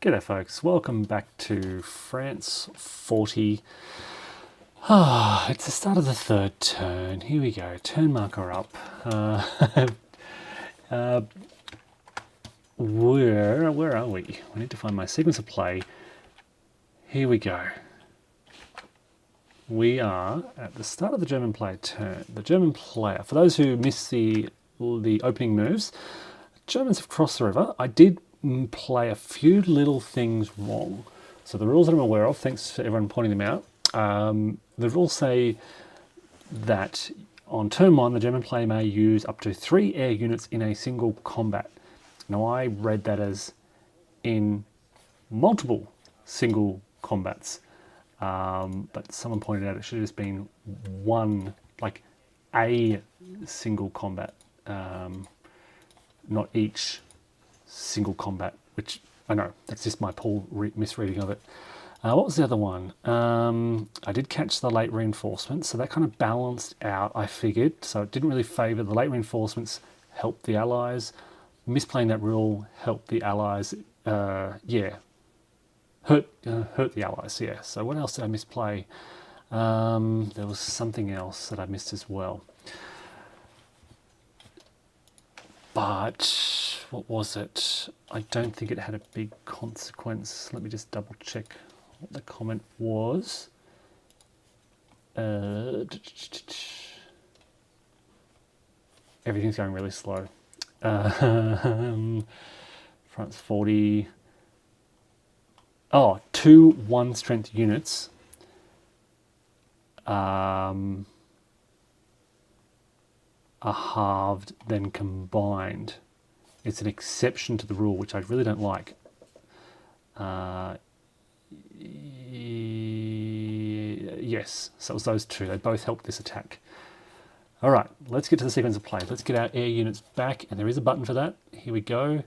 G'day folks, welcome back to France 40. It's the start of the third turn. Here we go, turn marker up. Where are we? We need to find my sequence of play. Here we go. We are at the start of the German player turn. The German player, for those who missed the opening moves, Germans have crossed the river. I did play a few little things wrong. So the rules that I'm aware of, thanks for everyone pointing them out, the rules say that on turn 1, the German player may use up to 3 air units in a single combat. Now I read that as in multiple single combats, but someone pointed out it should have just been one, like a single combat, not each single combat, which I know, that's just my poor misreading of it. What was the other one? I did catch the late reinforcements, so that kind of balanced out, I figured. So it didn't really favour the late reinforcements, helped the Allies. Misplaying that rule helped the Allies, hurt the Allies, yeah. So what else did I misplay? There was something else that I missed as well. But what was it? I don't think it had a big consequence. Let me just double check what the comment was. Everything's going really slow. France 40. Oh, 2 1-strength units. Are halved, then combined. It's an exception to the rule, which I really don't like. Yes, so it was those two. They both helped this attack. All right, let's get to the sequence of play. Let's get our air units back, and there is a button for that. Here we go.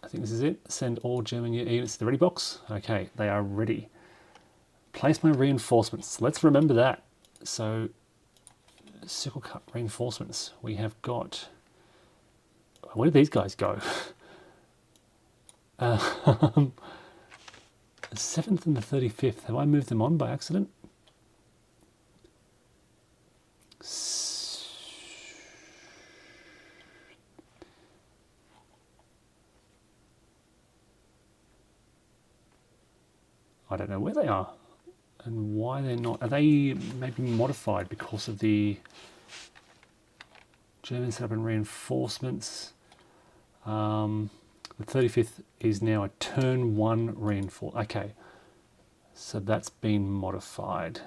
I think this is it. Send all German units to the ready box. Okay, they are ready. Place my reinforcements. Let's remember that. So, circle cut reinforcements. We have got... Where did these guys go? The 7th and the 35th. Have I moved them on by accident? I don't know where they are and why they're not. Are they maybe modified because of the German setup and reinforcements? The 35th is now a turn 1 reinforce. Okay, so that's been modified.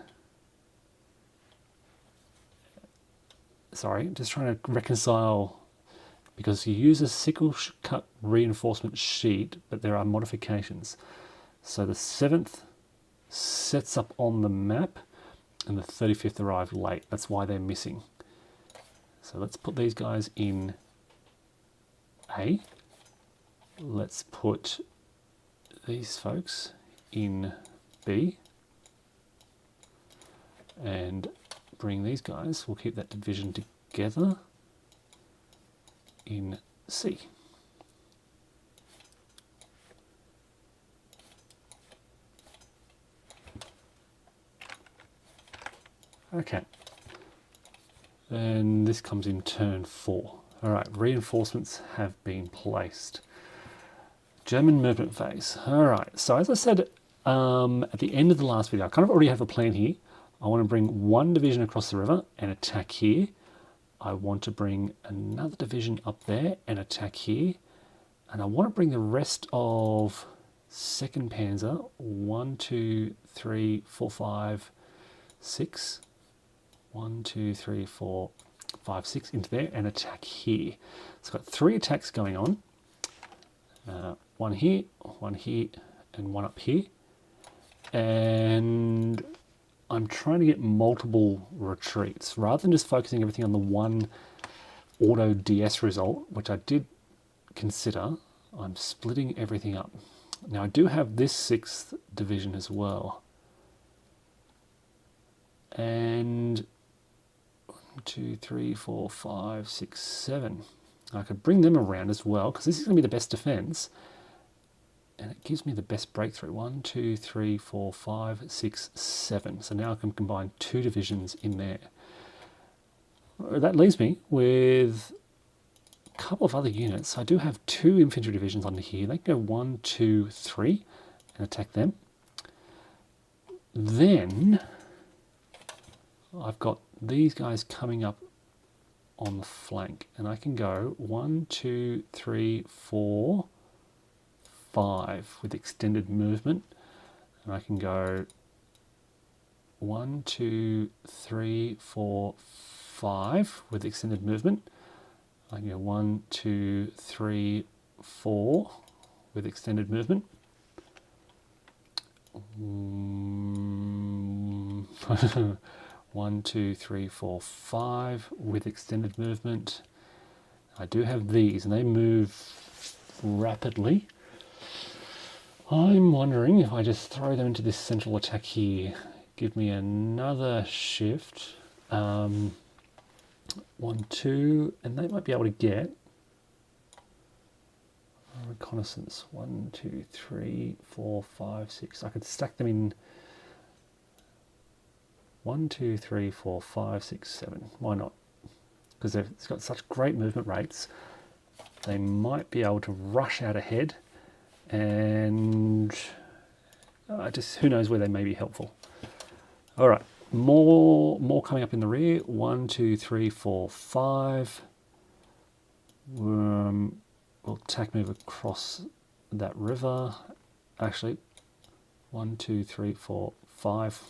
Sorry, just trying to reconcile, because you use a sickle cut reinforcement sheet, but there are modifications. So the 7th sets up on the map and the 35th arrived late. That's why they're missing. So let's put these guys in A. Let's put these folks in B. And bring these guys, we'll keep that division together, in C. Okay, and this comes in turn 4. All right, reinforcements have been placed. German movement phase. All right, so as I said at the end of the last video, I kind of already have a plan here. I want to bring 1 division across the river and attack here. I want to bring another division up there and attack here. And I want to bring the rest of 2nd Panzer, 1, 2, 3, 4, 5, 6. 1, 2, 3, 4, 5, 6 into there and attack here. So I've got 3 attacks going on. 1 here, and 1 up here. And I'm trying to get multiple retreats rather than just focusing everything on the one auto DS result, which I did consider. I'm splitting everything up. Now I do have this 6th division as well. And 1, 2, 3, 4, 5, 6, 7. I could bring them around as well, because this is going to be the best defense. and it gives me the best breakthrough. 1, 2, 3, 4, 5, 6, 7. So now I can combine 2 divisions in there. That leaves me with a couple of other units. I do have 2 infantry divisions under here. They can go 1, 2, 3 and attack them. Then I've got these guys coming up on the flank, and I can go 1, 2, 3, 4, 5 with extended movement, and I can go 1, 2, 3, 4, 5 with extended movement. I can go 1, 2, 3, 4 with extended movement. 1, 2, 3, 4, 5 with extended movement. I do have these, and they move rapidly. I'm wondering if I just throw them into this central attack here, give me another shift. 1, 2, and they might be able to get reconnaissance. 1, 2, 3, 4, 5, 6. I could stack them in 1, 2, 3, 4, 5, 6, 7. Why not? Because it's got such great movement rates. They might be able to rush out ahead, and just who knows where they may be helpful. All right, more coming up in the rear. 1, 2, 3, 4, 5. We'll attack move across that river. Actually, 1, 2, 3, 4, 5.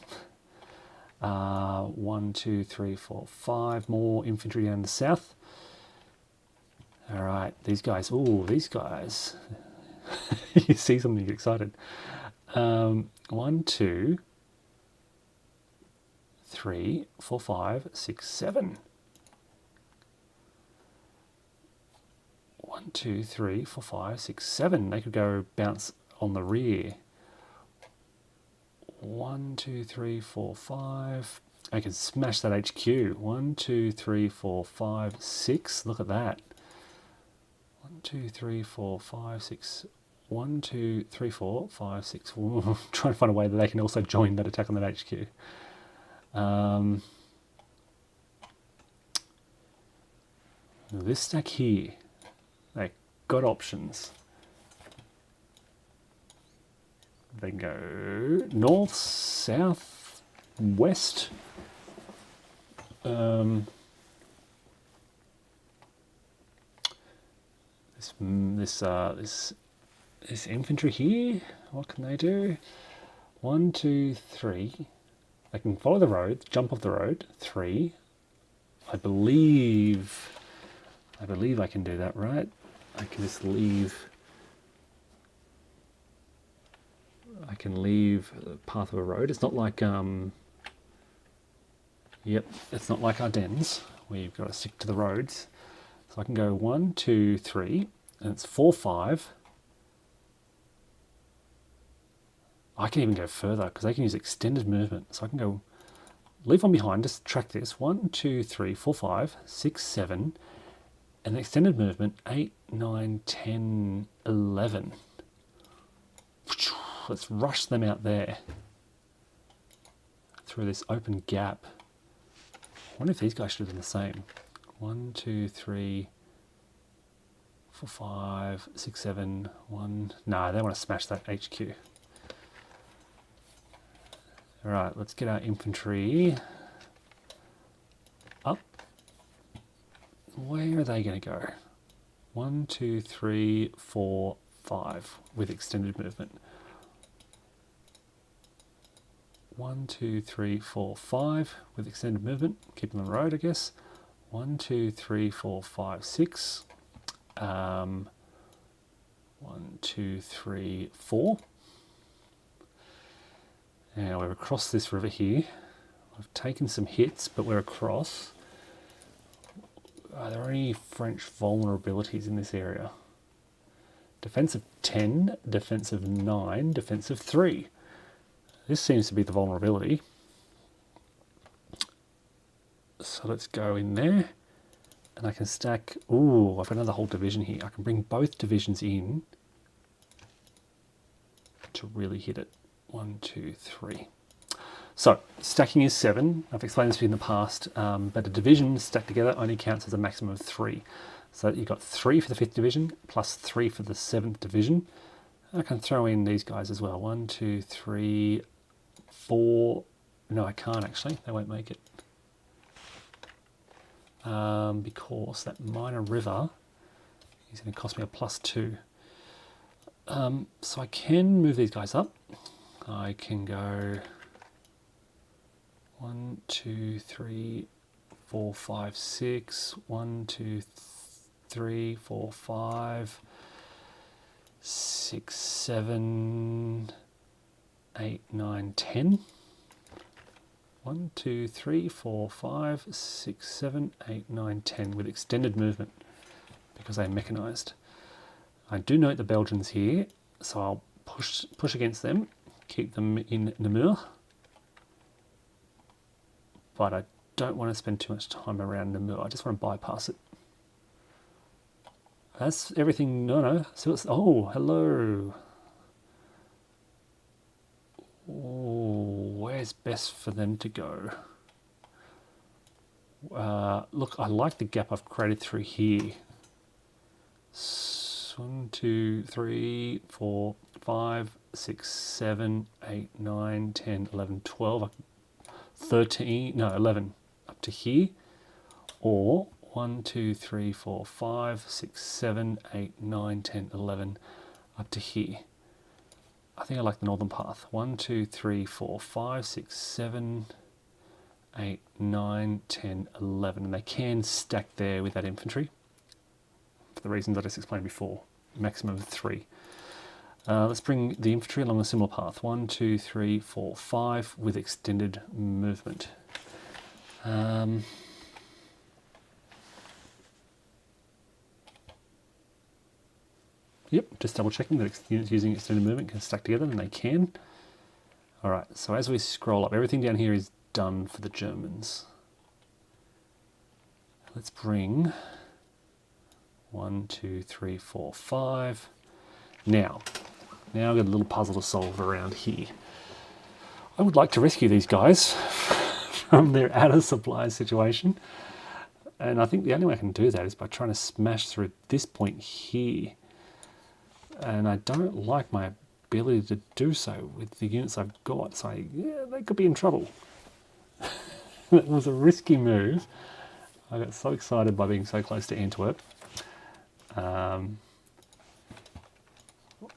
1, 2, 3, 4, 5 more infantry down the south. All right, these guys. Oh, these guys. You see something, you get excited. 1, 2, 3, 4, 5, 6, 7. 1, 2, 3, 4, 5, 6, 7. They could go bounce on the rear. 1, 2, 3, 4, 5. I can smash that HQ. 1, 2, 3, 4, 5, 6. Look at that. 1, 2, 3, 4, 5, 6. 1, 2, 3, 4, 5, 6. Ooh, trying to find a way that they can also join that attack on that HQ. This stack here, they got options. They go north, south, west. This infantry here, what can they do? 1, 2, 3. They can follow the road, jump off the road. 3. I believe I can do that, right? I can just leave. I can leave the path of a road. It's not like it's not like Ardennes where you've got to stick to the roads. So I can go 1, 2, 3, and it's 4, 5. I can even go further because they can use extended movement. So I can go leave one behind, just track this. 1, 2, 3, 4, 5, 6, 7, and extended movement 8, 9, 10, 11. Let's rush them out there through this open gap. I wonder if these guys should have done the same. 1, 2, 3, 4, 5, 6, 7, 1. No, they want to smash that HQ. All right, let's get our infantry up. Where are they going to go? 1, 2, 3, 4, 5 with extended movement. 1, 2, 3, 4, 5 with extended movement. Keep them on the road, I guess. 1, 2, 3, 4, 5, 6. 1, 2, 3, 4. Now we're across this river here. I've taken some hits, but we're across. Are there any French vulnerabilities in this area? Defensive 10, defensive 9, defensive 3. This seems to be the vulnerability. So let's go in there. And I can stack... Ooh, I've got another whole division here. I can bring both divisions in. to really hit it. 1, 2, 3. So stacking is 7. I've explained this in the past, but a division stacked together only counts as a maximum of 3. So you've got 3 for the 5th division plus 3 for the 7th division. I can throw in these guys as well. 1, 2, 3, 4. No, I can't actually. They won't make it. Because that minor river is going to cost me a +2. So I can move these guys up. I can go 1, 2, 3, 4, 5, 6. 1, 2, 3, 4, 5, 6, 7, 8, 9, 10. 1, 2, 3, 4, 5, 6, 7, 8, 9, 10 with extended movement because they're mechanised. I do note the Belgians here, so I'll push against them, keep them in Namur, but I don't want to spend too much time around Namur. I just want to bypass it. That's everything. No. So it's, oh, hello. Oh, where's best for them to go? Look, I like the gap I've created through here. 1, 2, 3, 4, 5, 6, 7, 8, 9, 10, 11, 12, 13, no, 11 up to here. Or 1, 2, 3, 4, 5, 6, 7, 8, 9, 10, 11 up to here. I think I like the northern path. 1, 2, 3, 4, 5, 6, 7, 8, 9, 10, 11. And they can stack there with that infantry for the reasons I just explained before. Maximum of 3. Let's bring the infantry along a similar path. 1, 2, 3, 4, 5 with extended movement. Yep, just double checking that units using extended movement can stack together, and they can. Alright, so as we scroll up, everything down here is done for the Germans. Let's bring 1, 2, 3, 4, 5. Now I've got a little puzzle to solve around here. I would like to rescue these guys from their outer supply situation. And I think the only way I can do that is by trying to smash through this point here. And I don't like my ability to do so with the units I've got. So yeah, they could be in trouble. That was a risky move. I got so excited by being so close to Antwerp. All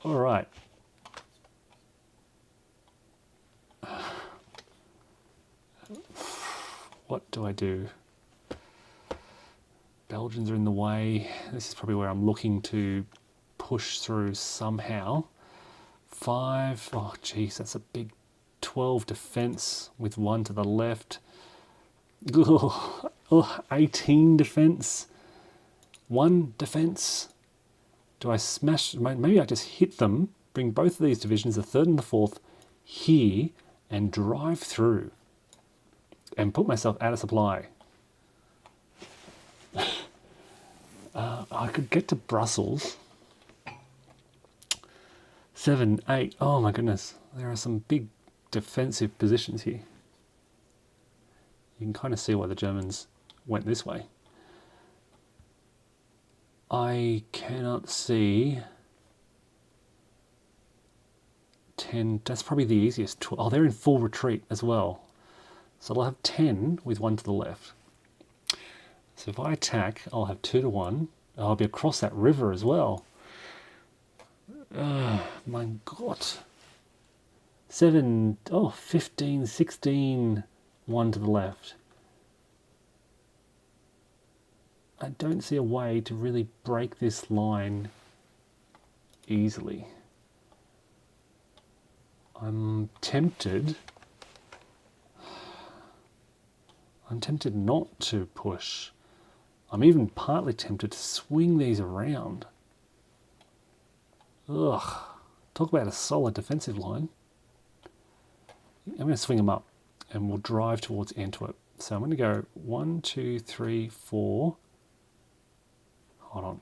right. What do I do? Belgians are in the way. This is probably where I'm looking to push through somehow. 5. Oh, geez, that's a big 12 defense with 1 to the left. Ugh, 18 defense. 1 defense. Do I smash? Maybe I just hit them, bring both of these divisions, the 3rd and the 4th, here, and drive through. And put myself out of supply. I could get to Brussels. 7, 8. Oh my goodness. There are some big defensive positions here. You can kind of see why the Germans went this way. I cannot see 10. That's probably the easiest. Oh, they're in full retreat as well. So I'll have 10 with 1 to the left. So if I attack, I'll have 2 to 1. I'll be across that river as well. My God. 7, 15, 16, 1 to the left. I don't see a way to really break this line easily. I'm tempted not to push. I'm even partly tempted to swing these around. Ugh. Talk about a solid defensive line. I'm going to swing them up and we'll drive towards Antwerp. So I'm going to go 1, 2, 3, 4. Hold on.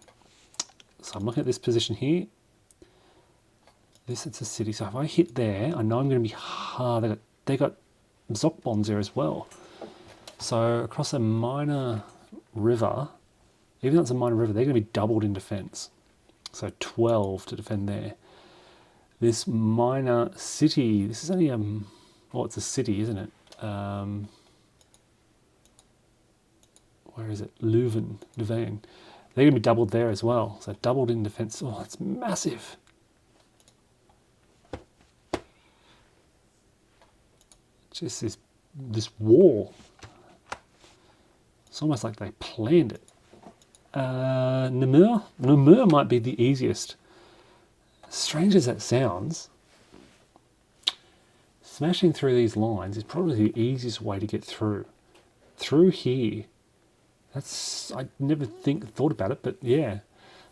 So I'm looking at this position here. This it's a city, so if I hit there, I know I'm going to be hard. They got Zoc bombs there as well. So across a minor river, even though it's a minor river, they're going to be doubled in defense. So 12 to defend there. This minor city, this is only well, it's a city, isn't it? Where is it? Leuven. They're going to be doubled there as well. So doubled in defense. Oh, that's massive. Just this war. It's almost like they planned it. Namur might be the easiest. Strange as that sounds, smashing through these lines is probably the easiest way to get through. Through here. I never thought about it, but yeah.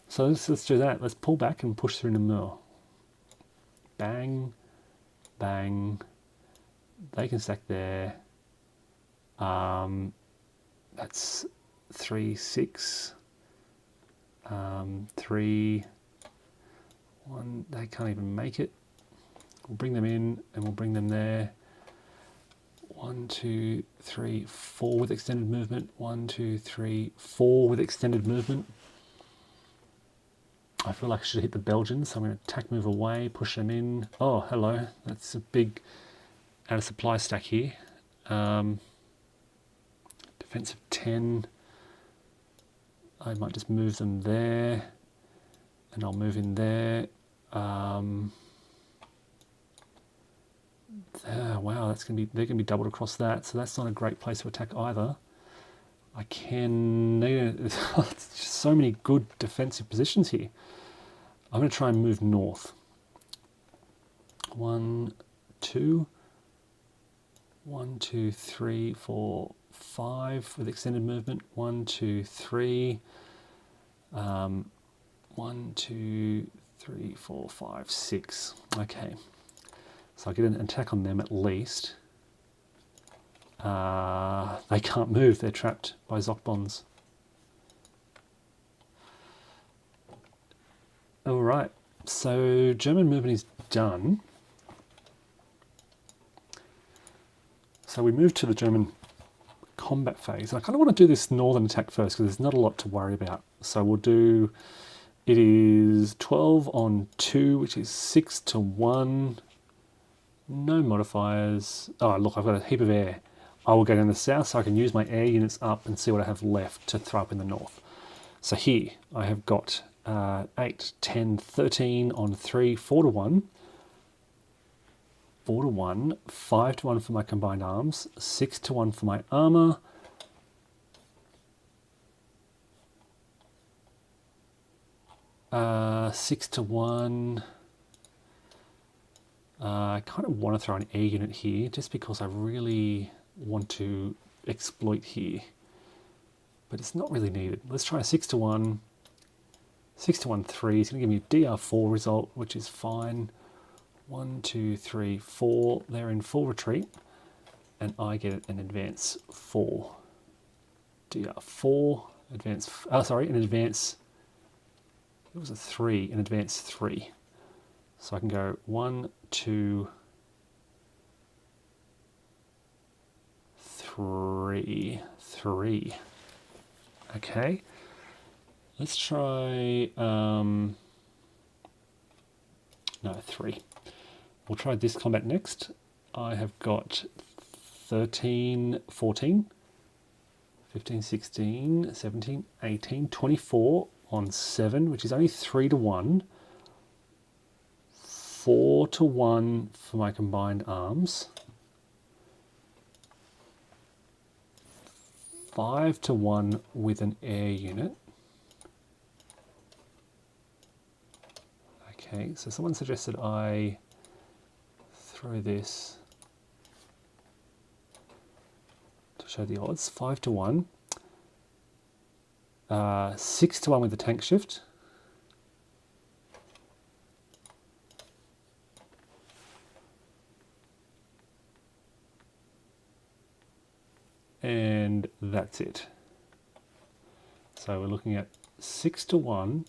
So let's do that. Let's pull back and push through Namur. Bang, bang. They can stack there. That's 3, 6. 3, 1. They can't even make it. We'll bring them in and we'll bring them there. 1, 2, 3, 4 with extended movement. 1, 2, 3, 4 with extended movement. I feel like I should hit the Belgians, so I'm going to attack, move away, push them in. Oh, hello. That's a big out of supply stack here. Defensive 10. I might just move them there, and I'll move in there. Wow, they're gonna be doubled across that, so that's not a great place to attack either. It's just so many good defensive positions here. I'm going to try and move north. 1, 2, 1, 2, 3, 4, 5 with extended movement. 1, 2, 3. 1, 2, 3, 4, 5, 6. Okay. So I get an attack on them at least. They can't move. They're trapped by Zoc bonds. All right. So German movement is done. So we move to the German combat phase. I kind of want to do this northern attack first because there's not a lot to worry about. So we'll do, it is 12 on 2, which is 6 to 1. No modifiers. Oh, look, I've got a heap of air. I will go down the south so I can use my air units up and see what I have left to throw up in the north. So here I have got 8, 10, 13 on 3, 4 to 1. 4 to 1, 5 to 1 for my combined arms, 6 to 1 for my armour, 6 to 1. I kind of want to throw an air unit here just because I really want to exploit here, but it's not really needed. Let's try a 6 to 1. 6 to 1, 3 is going to give me a DR4 result, which is fine. 1, 2, 3, 4. They're in full retreat, and I get an advance 4. DR4, advance. An advance. It was a 3, an advance 3. So I can go 1, 2, 3, 3. Okay. Let's try. No, 3. We'll try this combat next. I have got 13, 14, 15, 16, 17, 18, 24 on 7, which is only 3 to 1. 4 to 1 for my combined arms. 5 to 1 with an air unit. Okay, so someone suggested I throw this to show the odds. 5 to 1. 6 to 1 with the tank shift. And that's it. So we're looking at 6 to 1.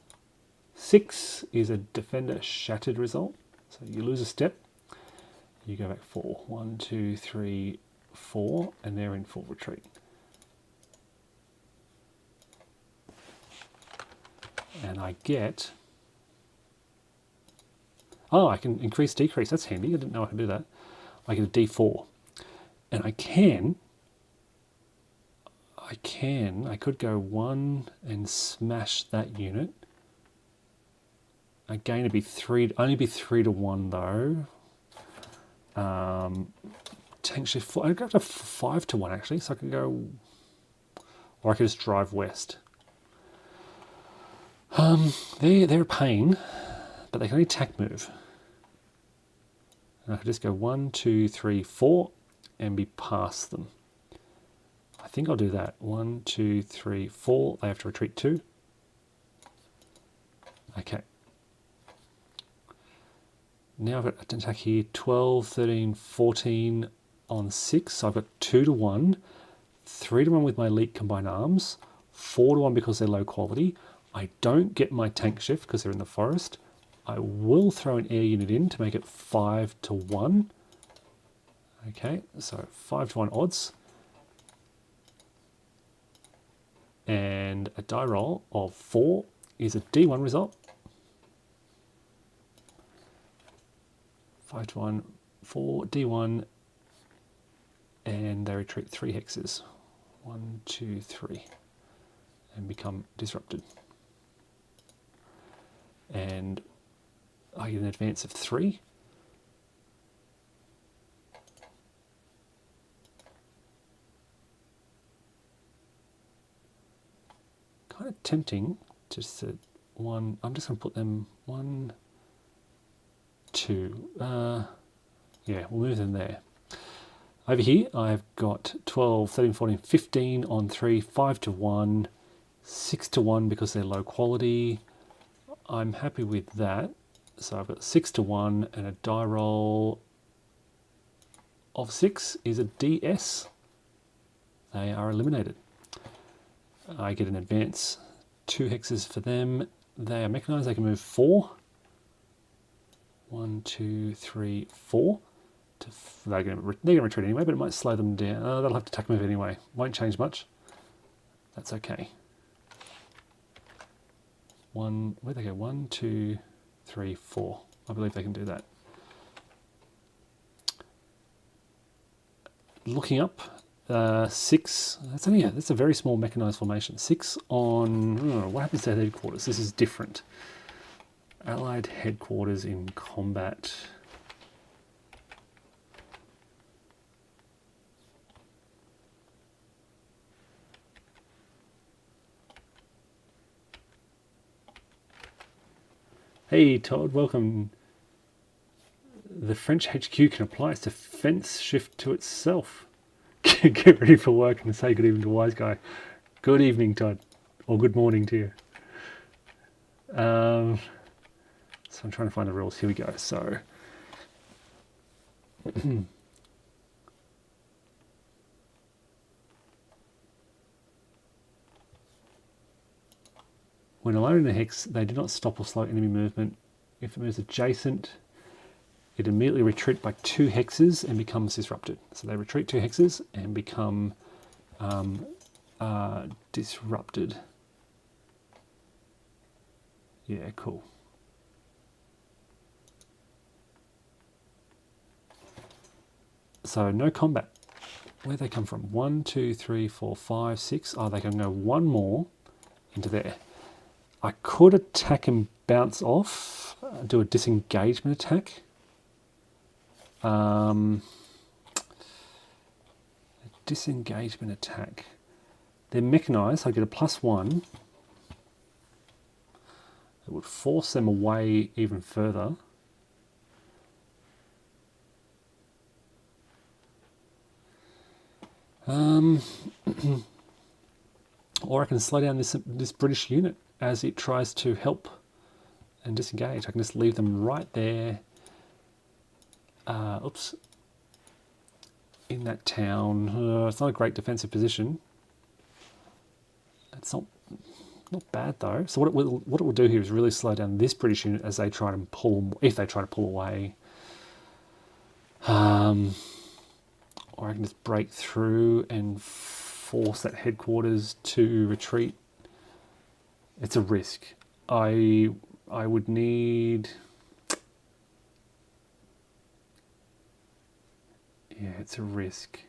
6 is a defender shattered result. So you lose a step, you go back 4. 1, 2, 3, 4, and they're in full retreat. And I get... Oh, I can increase, decrease. That's handy. I didn't know I could do that. I get a D4. And I could go 1 and smash that unit. Again, it'd be only be 3 to 1 though. Tank shift 4. I'd go up to 5 to 1 actually, so I could go, or I could just drive west. They're a pain, but they can only attack move. And I could just go 1, 2, 3, 4, and be past them. I think I'll do that. 1, 2, 3, 4. They have to retreat 2. Okay. Now I've got an attack here. 12, 13, 14 on 6. So I've got 2 to 1. 3 to 1 with my elite combined arms. 4 to 1 because they're low quality. I don't get my tank shift because they're in the forest. I will throw an air unit in to make it 5 to 1. Okay, so 5 to 1 odds. And a die roll of 4 is a D1 result. 5 to 1, 4, D1, and they retreat 3 hexes. 1, 2, 3, and become disrupted. And I get an advance of 3. Kind of tempting just to 1. I'm just going to put them 1, 2. Yeah, we'll move them there. Over here, I've got 12, 13, 14, 15 on 3, 5 to 1, 6 to 1 because they're low quality. I'm happy with that. So I've got 6 to 1, and a die roll of 6 is a DS. They are eliminated. I get an advance 2 hexes for them. They are mechanized. They can move 4. 1, 2, 3, 4. They're going to retreat anyway, but it might slow them down. They'll have to attack move anyway. Won't change much. That's okay. Where'd they go? 1, 2, 3, 4. I believe they can do that. Looking up, 6. That's a very small mechanized formation. 6 on. What happens to headquarters? This is different. Allied headquarters in combat. Hey Todd, welcome. The French HQ can apply its defense shift to itself. Get ready for work and say good evening to Wise Guy. Good evening, Todd. Or good morning to you. So I'm trying to find the rules. Here we go. So when alone in a hex, they do not stop or slow enemy movement. If it moves adjacent, it immediately retreat by 2 hexes and becomes disrupted. So they retreat 2 hexes and become disrupted. Yeah, cool. So no combat. Where'd they come from? 1, 2, 3, 4, 5, 6. Oh, they can go 1 more into there. I could attack and bounce off, do a disengagement attack. Disengagement attack. They're mechanized, so I get a +1. It would force them away even further. Or I can slow down this British unit as it tries to help and disengage. I can just leave them right there. Oops. In that town. It's not a great defensive position. It's not Not bad though. So what it will do here is really slow down this British unit as they try to pull, if they try to pull away. Or I can just break through and force that headquarters to retreat. It's a risk. I would need... Yeah, it's a risk.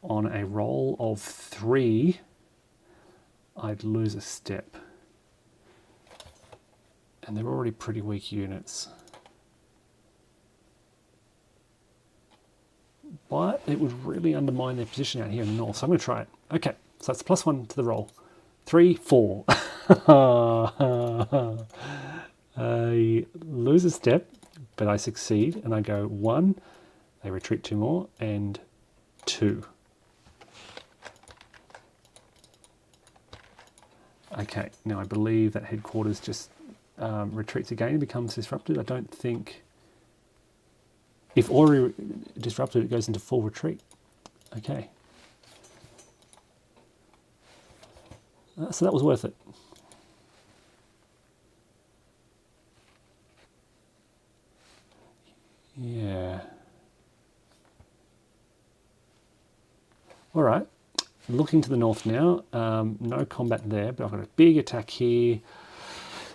On a roll of 3, I'd lose a step. And they're already pretty weak units. But it would really undermine their position out here in the north. So I'm going to try it. Okay, so that's +1 to the roll. 3, 4. I lose a step, but I succeed. And I go 1. They retreat 2 more. And 2. Okay, now I believe that headquarters just retreats again and becomes disrupted. I don't think... If already disrupted, it goes into full retreat. Okay. So that was worth it. Yeah. All right. Looking to the north now. No combat there, but I've got a big attack here.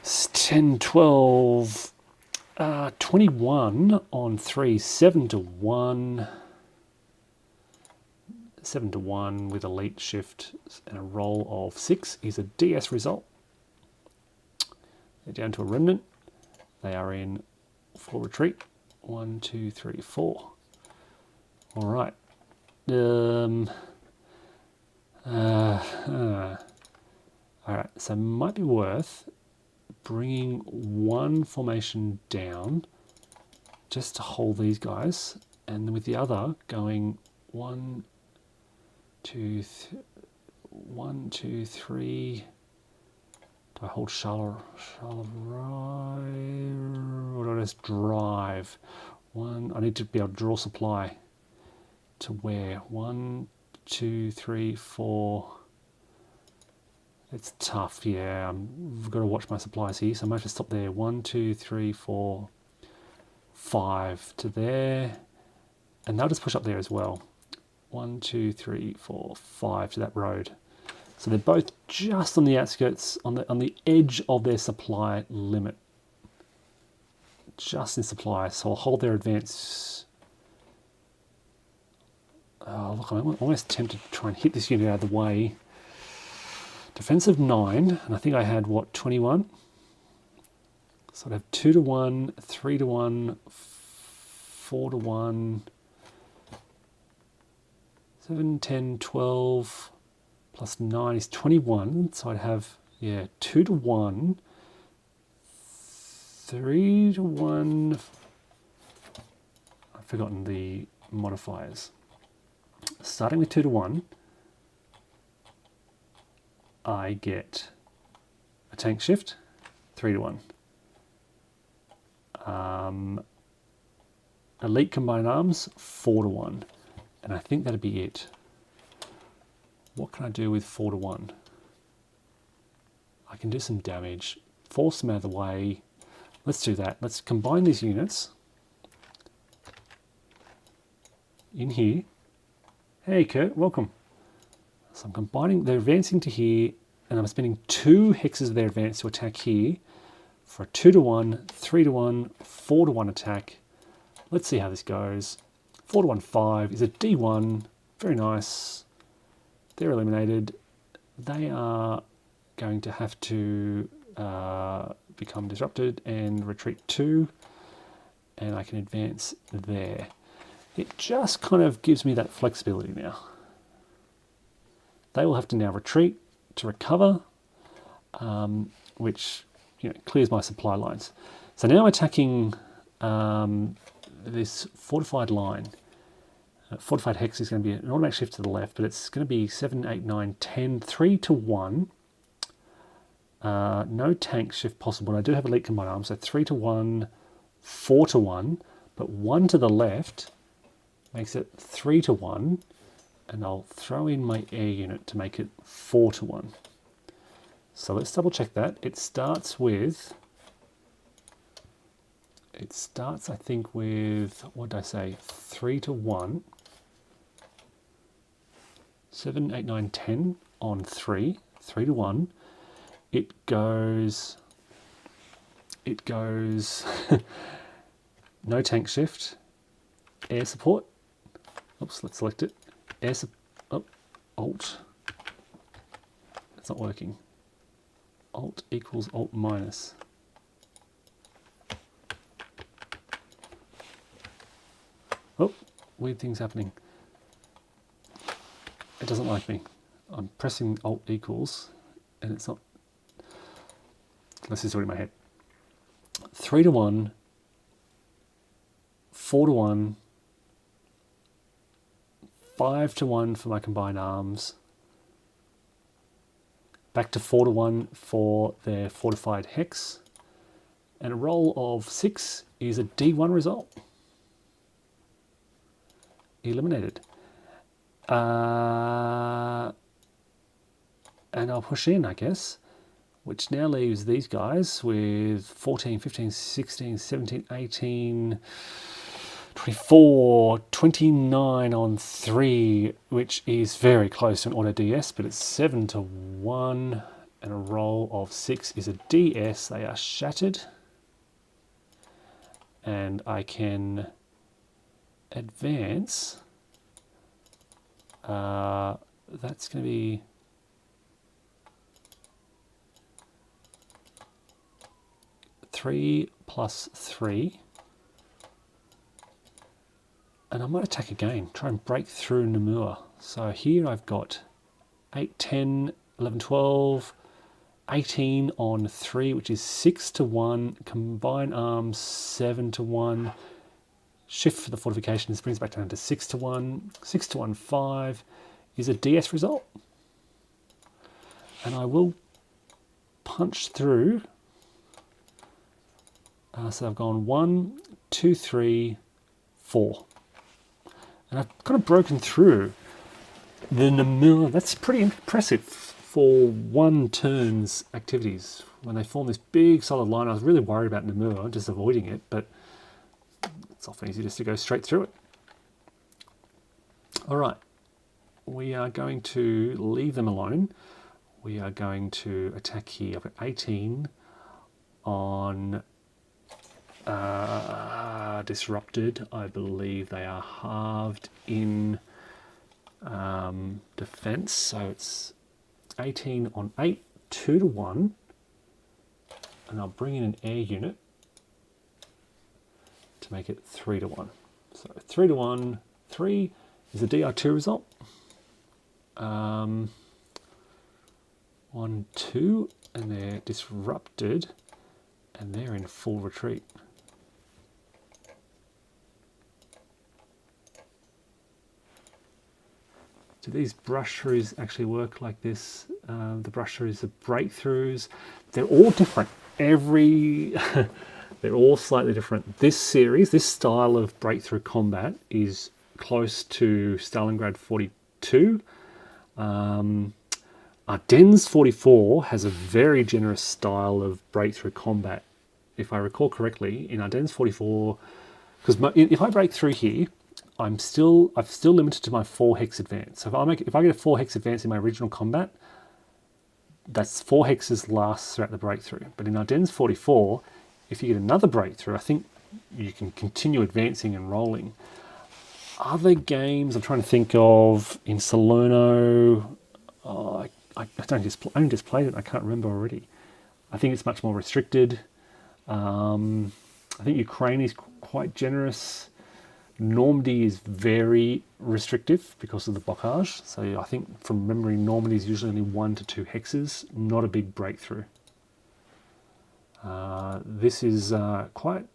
It's 10, 12... 21 on 3, 7 to 1. 7 to 1 with elite shift and a roll of 6 is a DS result. They're down to a remnant. They are in full retreat. 1, 2, 3, 4. All right. All right, so it might be worth bringing one formation down just to hold these guys, and then with the other going 1, 2, 3. Do I hold Charleroi, or do I just drive? I need to be able to draw supply to where? 1, 2, 3, 4. It's tough, yeah. I've got to watch my supplies here, so I might just stop there. 1, 2, 3, 4, 5 to there, and they'll just push up there as well. 1, 2, 3, 4, 5 to that road. So they're both just on the outskirts, on the edge of their supply limit. Just in supply, so I'll hold their advance. Oh, look, I'm almost tempted to try and hit this unit out of the way. Defensive 9, and I think I had, what, 21? So I'd have 2 to 1, 3 to 1, 4 to 1, 7, 10, 12, plus 9 is 21. So I'd have, yeah, 2 to 1, 3 to 1. I've forgotten the modifiers. Starting with 2 to 1. I get a tank shift, 3 to 1. Elite combined arms, 4 to 1. And I think that'd be it. What can I do with 4 to 1? I can do some damage, force them out of the way. Let's do that. Let's combine these units in here. Hey Kurt, welcome. So I'm combining, they're advancing to here, and I'm spending 2 hexes of their advance to attack here for a 2 to 1, 3 to 1, 4 to 1 attack. Let's see how this goes. 4 to 1, 5 is a D1. Very nice. They're eliminated. They are going to have to become disrupted and retreat 2, and I can advance there. It just kind of gives me that flexibility now. They will have to now retreat to recover, which clears my supply lines. So now attacking this fortified line. Fortified hex is going to be an automatic shift to the left, but it's going to be 7, 8, 9, 10, 3 to 1. No tank shift possible. And I do have elite combined arms, so 3 to 1, 4 to 1, but 1 to the left makes it 3 to 1, and I'll throw in my air unit to make it 4 to 1. So let's double check that. It starts, I think, with, what did I say, 3 to 1, 7, 8, 9, 10 on 3, 3 to 1. It goes no tank shift, air support. Oops, let's select it. Alt. It's not working. Alt equals Alt minus. Oh, weird things happening. It doesn't like me. I'm pressing Alt equals, and it's not. Let's just do it in my head. 3 to 1, 4 to 1, 5 to 1 for my combined arms, back to 4 to 1 for their fortified hex, and a roll of 6 is a D1 result. Eliminated. And I'll push in, I guess, which now leaves these guys with 14, 15, 16, 17, 18, 24, 29 on 3, which is very close to an auto DS, but it's 7 to 1, and a roll of 6 is a DS. They are shattered, and I can advance. That's going to be three plus 3, and I might attack again, try and break through Namur. So here I've got 8, 10, 11, 12, 18 on 3, which is 6 to 1, combine arms 7 to 1, shift for the fortifications brings it back down to 6 to 1, 6 to 1, 5 is a DS result. And I will punch through. So I've gone 1, 2, 3, 4. And I've kind of broken through the Namur. That's pretty impressive for one turn's activities. When they form this big solid line, I was really worried about Namur, just avoiding it, but it's often easy just to go straight through it. All right, we are going to leave them alone. We are going to attack here. I've got 18 on disrupted. I believe they are halved in defense, so it's 18 on 8, 2 to 1, and I'll bring in an air unit to make it 3 to 1. So 3 to 1, 3 is a DR2 result. 1, 2, and they're disrupted, and they're in full retreat. Do these brush throughs actually work like this? The brush throughs, the breakthroughs, they're all different. They're all slightly different. This series, this style of breakthrough combat is close to Stalingrad 42. Ardennes 44 has a very generous style of breakthrough combat. If I recall correctly, in Ardennes 44, because if I break through here, I'm still limited to my 4 hex advance. So if I get a 4 hex advance in my original combat, that's 4 hexes last throughout the breakthrough. But in Ardennes 44, if you get another breakthrough, I think you can continue advancing and rolling. Other games I'm trying to think of in Salerno, I only just played it. I can't remember already. I think it's much more restricted. I think Ukraine is quite generous. Normandy is very restrictive because of the blockage. So I think from memory, Normandy is usually only 1 to 2 hexes, not a big breakthrough. This is quite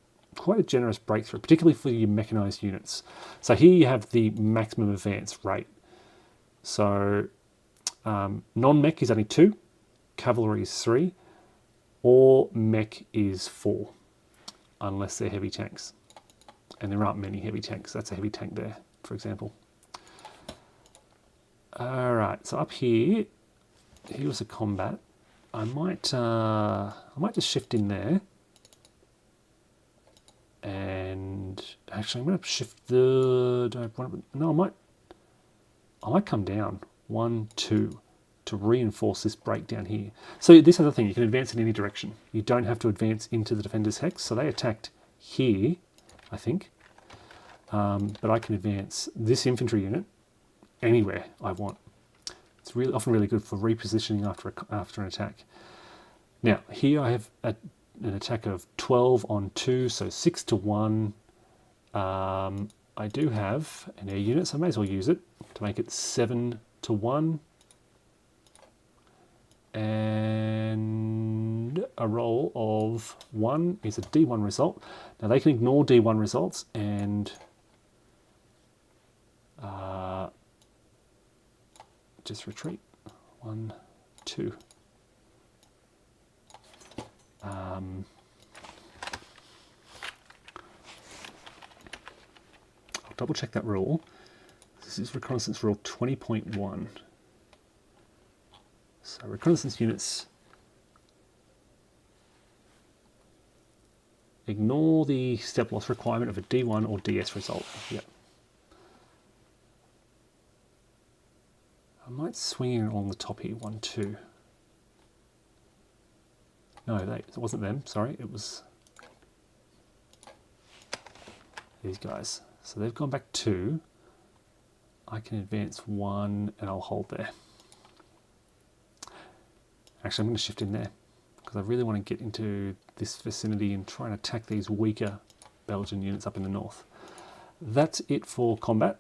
a generous breakthrough, particularly for your mechanized units. So here you have the maximum advance rate. So non-mech is only 2, cavalry is 3, or mech is 4, unless they're heavy tanks. and there aren't many heavy tanks. That's a heavy tank there, for example. All right, so up here, here's a combat. I might just shift in there, and actually I'm going to shift the. No, I might come down 1, 2 to reinforce this break down here. So this other thing, you can advance in any direction. You don't have to advance into the defender's hex. So they attacked here, I think, but I can advance this infantry unit anywhere I want. It's really often really good for repositioning after an attack. Now here I have an attack of 12 on 2, so 6 to 1. I do have an air unit, so I may as well use it to make it 7 to 1. And a roll of 1 is a D1 result. Now they can ignore D1 results and just retreat. 1, 2. I'll double check that rule. This is reconnaissance rule 20.1. So reconnaissance units ignore the step loss requirement of a D1 or DS result. Yep. I might swing in along the top here, 1, 2. No, it wasn't them, sorry, it was these guys. So they've gone back 2. I can advance 1 and I'll hold there. Actually, I'm going to shift in there because I really want to get into this vicinity and try and attack these weaker Belgian units up in the north. That's it for combat.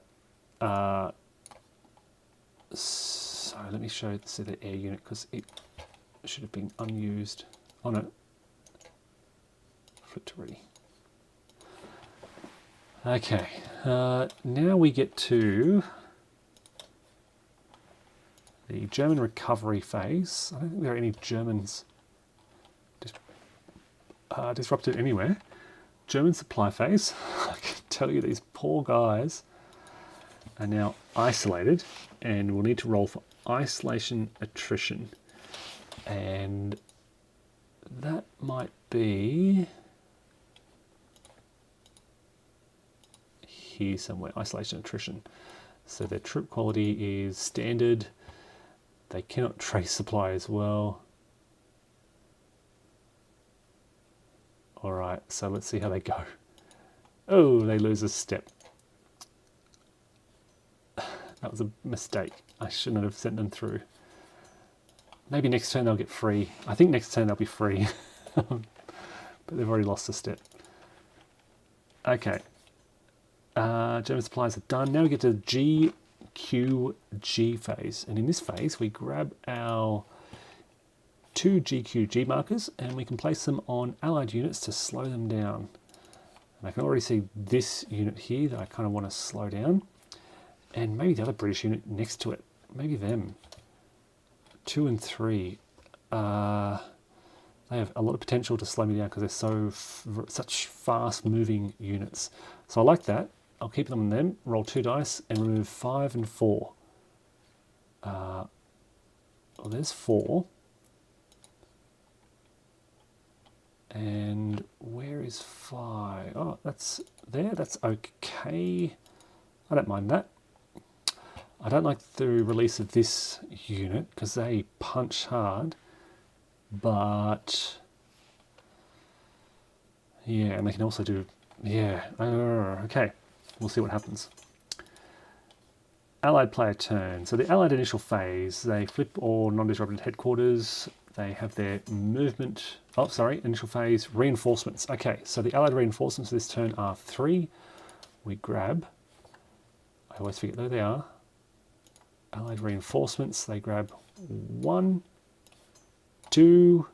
So let me show the air unit because it should have been unused. Oh no, flipped to ready. Okay, now we get to the German recovery phase. I don't think there are any Germans disrupted anywhere. German supply phase. I can tell you these poor guys are now isolated and we'll need to roll for isolation attrition. And that might be here somewhere, isolation attrition. So their troop quality is standard. They cannot trace supply as well. All right, so let's see how they go. Oh, they lose a step. That was a mistake. I should not have sent them through. Maybe next turn they'll get free. I think next turn they'll be free. But they've already lost a step. Okay. German supplies are done. Now we get to the GQG phase. And in this phase, we grab our 2 GQG markers and we can place them on allied units to slow them down. And I can already see this unit here that I kind of want to slow down. And maybe the other British unit next to it. Maybe them. 2 and 3. They have a lot of potential to slow me down because they're such fast-moving units. So I like that. I'll keep them on them. Roll 2 dice and remove 5 and 4. Well, there's 4. And where is 5? Oh, that's there. That's okay. I don't mind that. I don't like the release of this unit because they punch hard, but yeah, and they can also do, yeah, okay, we'll see what happens. Allied player turn. So the Allied initial phase, they flip all non-disrupted headquarters, they have their movement, initial phase, reinforcements. Okay, so the Allied reinforcements this turn are 3. We grab, I always forget where they are. Allied reinforcements, they grab 1, 2,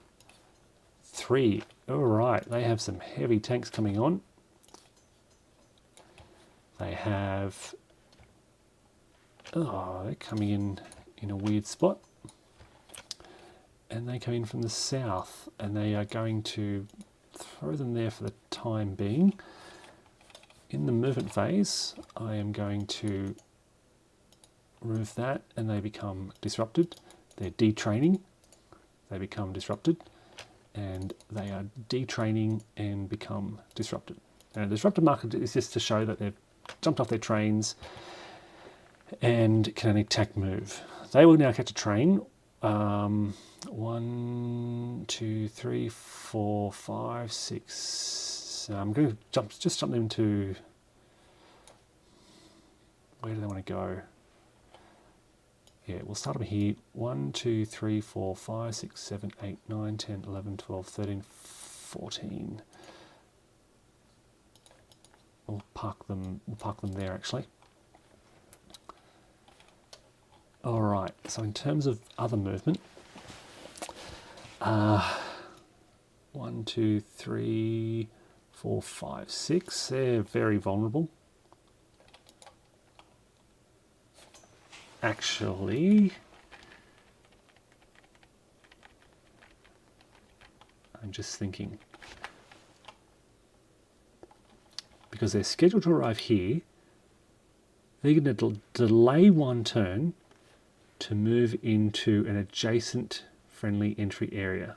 3. All right, they have some heavy tanks coming on. They have, they're coming in a weird spot. And they come in from the south, and they are going to throw them there for the time being. in the movement phase, I am going to remove that and they become disrupted. They're detraining, they become disrupted, and they are detraining and become disrupted. And a disrupted marker is just to show that they've jumped off their trains and can only attack move. They will now catch a train. 1, 2, 3, 4, 5, 6. I'm going to jump them to, where do they want to go? Yeah, we'll start them here. 1, 2, 3, 4, 5, 6, 7, 8, 9, 10, 11, 12, 13, 14. We'll park them there actually. All right, so in terms of other movement, 1, 2, 3, 4, 5, 6, they're very vulnerable. Actually, I'm just thinking, because they're scheduled to arrive here, they're going to delay one turn to move into an adjacent friendly entry area.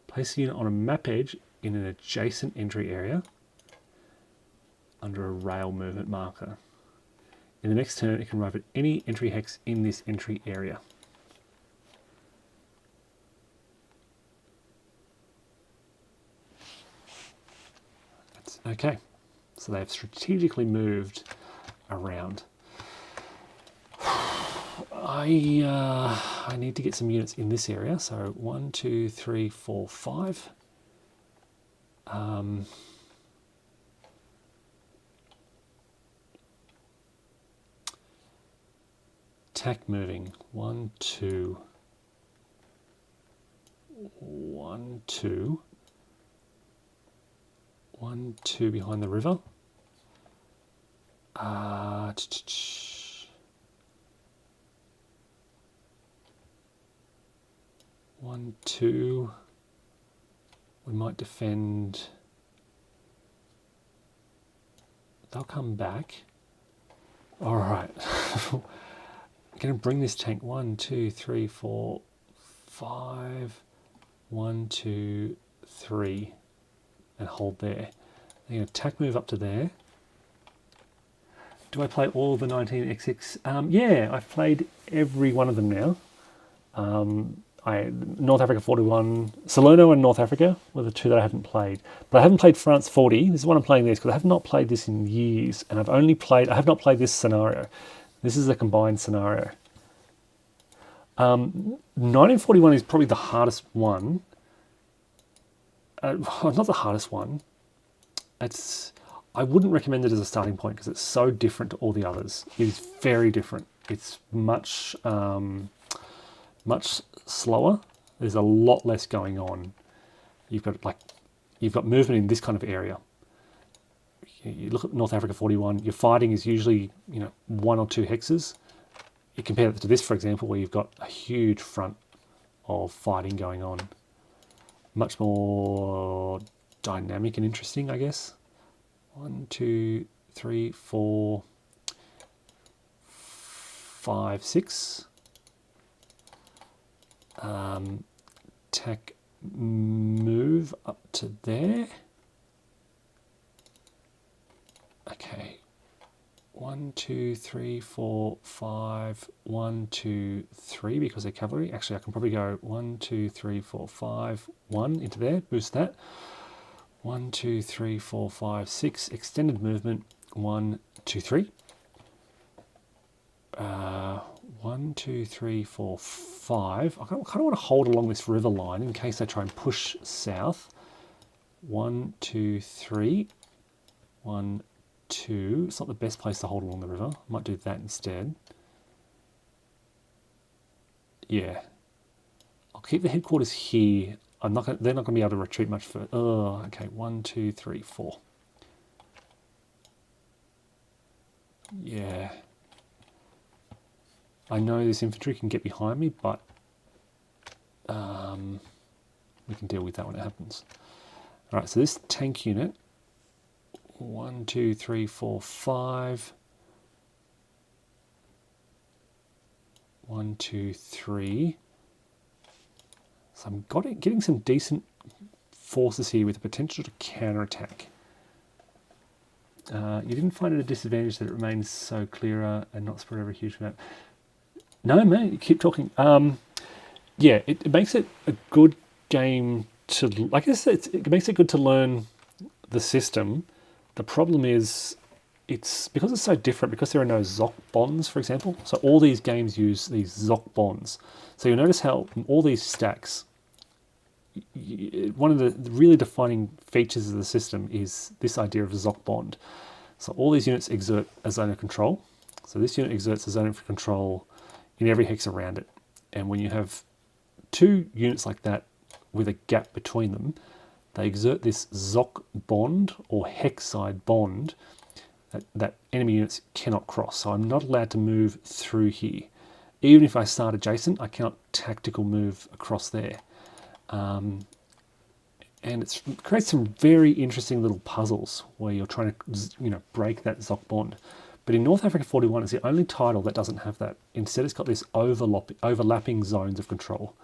Place a unit on a map edge in an adjacent entry area under a rail movement marker. In the next turn, it can arrive at any entry hex in this entry area. That's okay. So they've strategically moved around. I need to get some units in this area. So 1, 2, 3, 4, 5. Attack moving. 1, 2. 1, 2. 1, 2 behind the river. 1, 2. We might defend. They'll come back. All right. I'm going to bring this tank 1, 2, 3, 4, 5. 1, 2, 3. And hold there. They're going to attack move up to there. Do I play all the 19XX? Yeah, I've played every one of them now. North Africa 41, Salerno and North Africa were the two that I hadn't played. But I haven't played France 40. This is why I'm playing this, because I have not played this in years. And I have not played this scenario. This is a combined scenario. 1941 is probably the hardest one. Not the hardest one. I wouldn't recommend it as a starting point because it's so different to all the others. It is very different. It's much slower. There's a lot less going on. You've got movement in this kind of area. You look at North Africa 41. Your fighting is usually 1 or 2 hexes. You compare it to this, for example, where you've got a huge front of fighting going on. Much more dynamic and interesting, I guess. 1, 2, 3, 4, 5, 6. Attack move up to there. Okay. 1, 2, 3, 4, 5. 1, 2, 3 because they're cavalry. Actually, I can probably go 1, 2, 3, 4, 5. 1 into there. Boost that. 1, 2, 3, 4, 5, 6. Extended movement. 1, 2, 3. 1, 2, 3, 4, 5. I kind of want to hold along this river line in case they try and push south. 1, 2, 3. 1, 2. It's not the best place to hold along the river. I might do that instead. Yeah. I'll keep the headquarters here. They're not going to be able to retreat much further. Oh, okay. 1, 2, 3, 4. Yeah. I know this infantry can get behind me, but we can deal with that when it happens. All right, so this tank unit, 1, 2, 3, 4, 5. 1, 2, 3. So I'm getting some decent forces here with the potential to counterattack. You didn't find it a disadvantage that it remains so clearer and not spread over a huge map. No, mate, you keep talking. Yeah, it makes it a good game to, like I said, it makes it good to learn the system. The problem is, it's because it's so different, because there are no ZOC bonds, for example. So all these games use these ZOC bonds. So you'll notice how all these stacks, one of the really defining features of the system is this idea of a ZOC bond. So all these units exert a zone of control. So this unit exerts a zone of control in every hex around it. And when you have two units like that with a gap between them, they exert this ZOC bond or hex side bond that enemy units cannot cross. So I'm not allowed to move through here. Even if I start adjacent, I cannot tactical move across there. And it creates some very interesting little puzzles where you're trying to, break that ZOC bond. But in North Africa 41, it's the only title that doesn't have that. Instead, it's got this overlapping zones of control,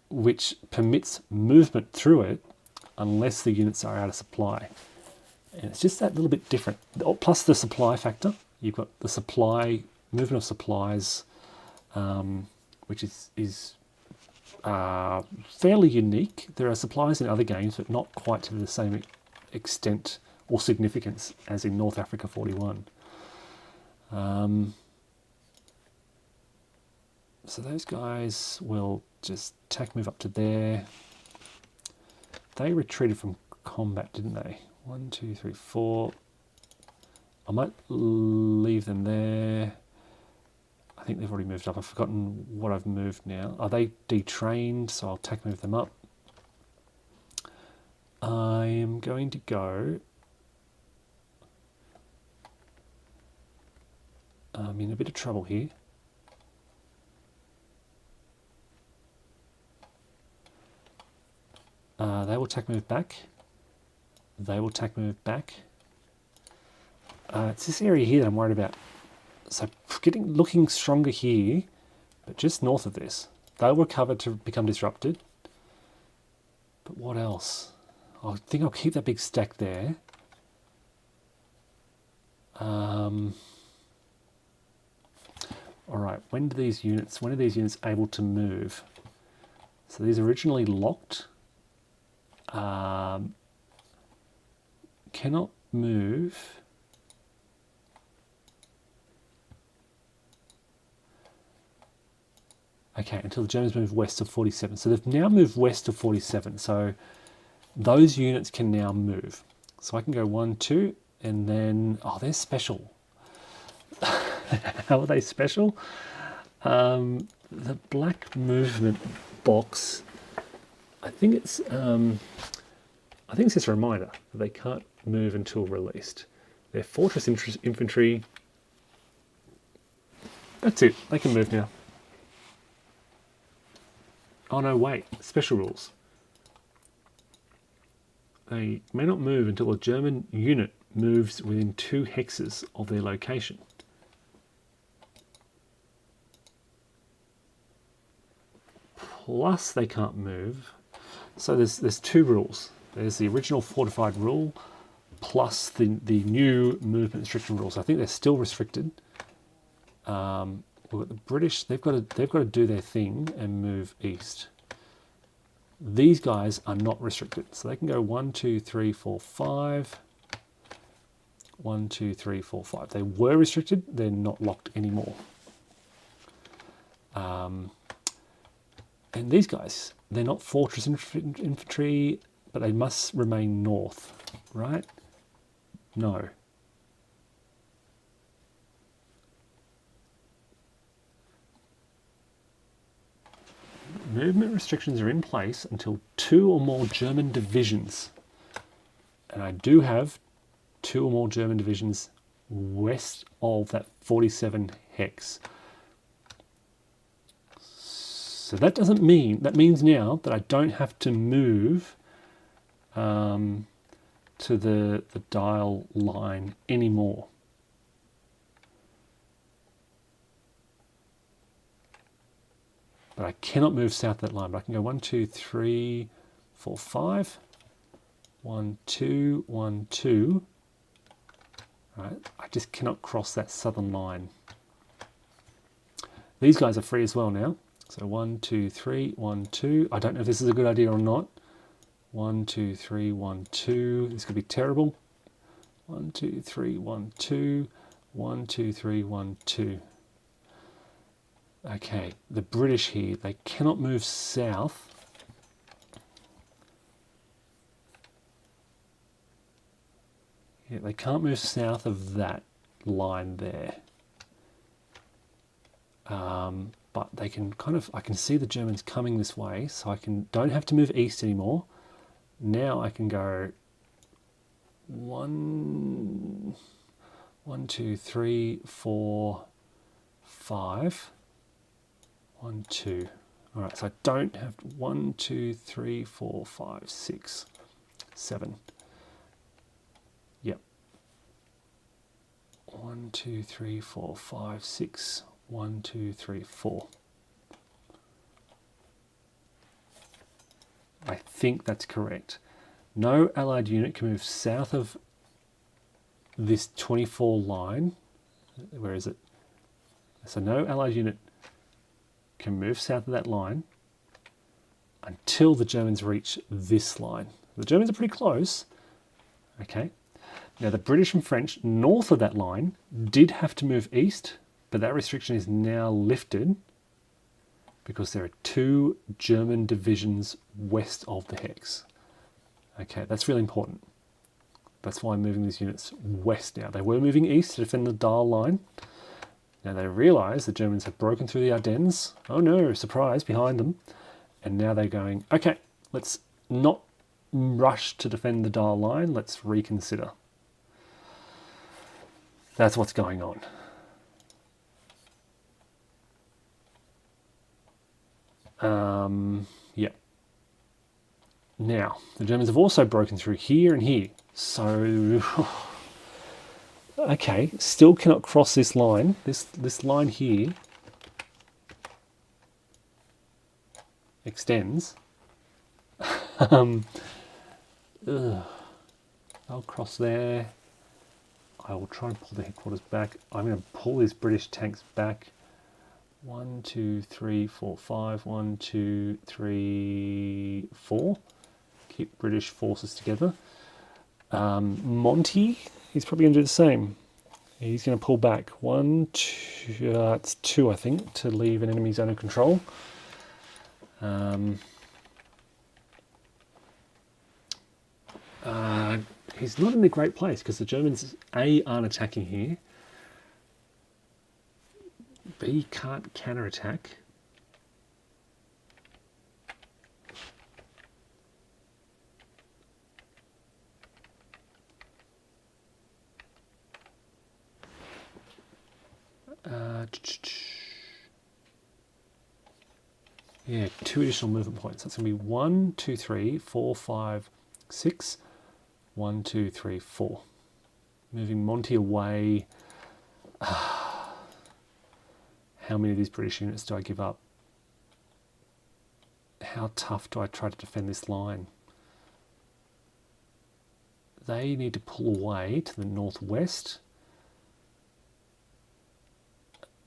which permits movement through it unless the units are out of supply. And it's just that little bit different. Plus the supply factor. You've got the movement of supplies, which is fairly unique. There are supplies in other games, but not quite to the same extent or significance as in North Africa 41. So those guys will just attack move up to there. They retreated from combat, didn't they? 1, 2, 3, 4. I might leave them there. I think they've already moved up. I've forgotten what I've moved now. Are they detrained? So I'll attack move them up. I am going to go. I'm in a bit of trouble here. They will attack move back. They will attack move back. It's this area here that I'm worried about. So looking stronger here, but just north of this. They'll recover to become disrupted. But what else? I think I'll keep that big stack there. All right, when are these units able to move? So these are originally locked. Cannot move. Okay, until the Germans move west of 47. So they've now moved west of 47. So those units can now move. So I can go 1, 2, and then, oh, they're special. How are they special? The black movement box, I think it's just a reminder that they can't move until released. They're fortress infantry. That's it. They can move now. Oh no, wait. Special rules. They may not move until a German unit moves within 2 hexes of their location. Plus they can't move. So there's 2 rules. There's the original fortified rule plus the new movement restriction rules. I think they're still restricted. We've got the British. They've got to do their thing and move east. These guys are not restricted, so they can go 1, 2, 3, 4, 5. 1, 2, 3, 4, 5. They were restricted. They're not locked anymore. And these guys, they're not fortress infantry, but they must remain north, right? No. Movement restrictions are in place until 2 or more German divisions. And I do have 2 or more German divisions west of that 47 hex. So that means now that I don't have to move to the dial line anymore. But I cannot move south that line. But I can go 1, 2, 3, 4, 5. 1, 2, 1, 2. Right, I just cannot cross that southern line. These guys are free as well now. So 1, 2, 3, 1, 2. I don't know if this is a good idea or not. 1, 2, 3, 1, 2. This could be terrible. 1, 2, 3, 1, 2. 1, 2, 3, 1, 2. Okay, the British here, they cannot move south. Yeah, they can't move south of that line there. But they can kind of, I can see the Germans coming this way, so I don't have to move east anymore. Now I can go 1, 2, 3, 4, 5. 1, 2. All right, so I don't have 1, 2, 3, 4, 5, 6, 7. Yep. 1, 2, 3, 4, 5, 6. 1, 2, 3, 4. I think that's correct. No Allied unit can move south of this 24 line. Where is it? So no Allied unit can move south of that line until the Germans reach this line. The Germans are pretty close. Okay. Now the British and French north of that line did have to move east, but that restriction is now lifted because there are 2 German divisions west of the hex. Okay, that's really important. That's why I'm moving these units west now. They were moving east to defend the dial line. Now they realise the Germans have broken through the Ardennes. Oh no, surprise, behind them. And now they're going, okay, let's not rush to defend the dial line. Let's reconsider. That's what's going on. Yeah. Now, the Germans have also broken through here and here. So, okay, still cannot cross this line. This line here extends. I'll cross there. I will try and pull the headquarters back. I'm going to pull these British tanks back. 1, 2, 3, 4, 5. 1, 2, 3, 4. Keep British forces together. Monty, he's probably going to do the same. He's going to pull back. 1, 2, it's 2, I think, to leave an enemy zone of control. He's not in a great place because the Germans, A, aren't attacking here. B, can't counterattack. Yeah, 2 additional movement points. That's going to be 1, 2, 3, 4, 5, 6. 1, 2, 3, 4. Moving Monty away. How many of these British units do I give up? How tough do I try to defend this line? They need to pull away to the northwest.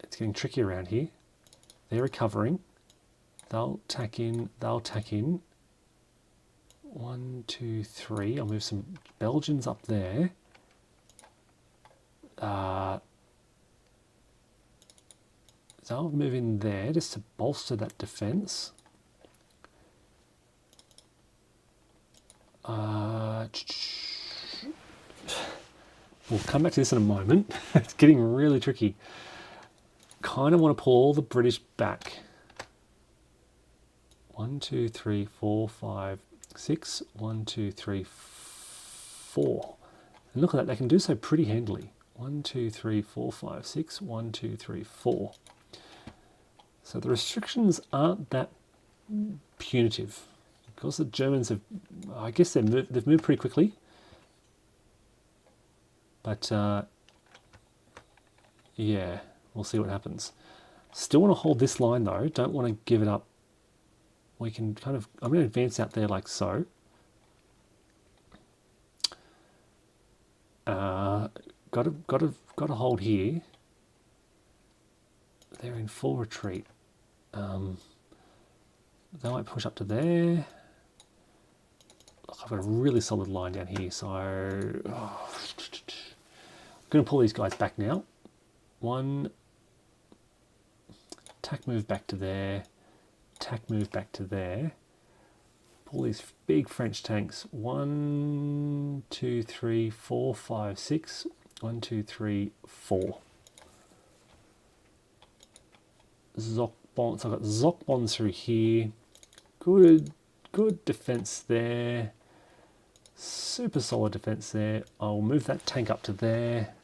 It's getting tricky around here. They're recovering. They'll tack in. They'll tack in. 1, 2, 3. I'll move some Belgians up there. They'll move in there just to bolster that defence. We'll come back to this in a moment. It's getting really tricky. Kind of want to pull all the British back. 1, 2, 3, 4, 5, 6. 1, 2, 3, 4. And look at that, they can do so pretty handily. 1, 2, 3, 4, 5, 6. 1, 2, 3, 4. So the restrictions aren't that punitive, Because the Germans have, I guess they've moved pretty quickly. But yeah, we'll see what happens. Still want to hold this line though. Don't want to give it up. We can kind of, I'm going to advance out there like so. Got to hold here. They're in full retreat. They might push up to there. Look, I've got a really solid line down here, so I'm going to pull these guys back now. One attack move back to there, attack move back to there. Pull these big French tanks. 1, 2, 3, 4, 5, 6. 1, 2, 3, 4. Zoc bonds. I've got Zoc bonds through here. Good defense there. Super solid defense there. I'll move that tank up to there.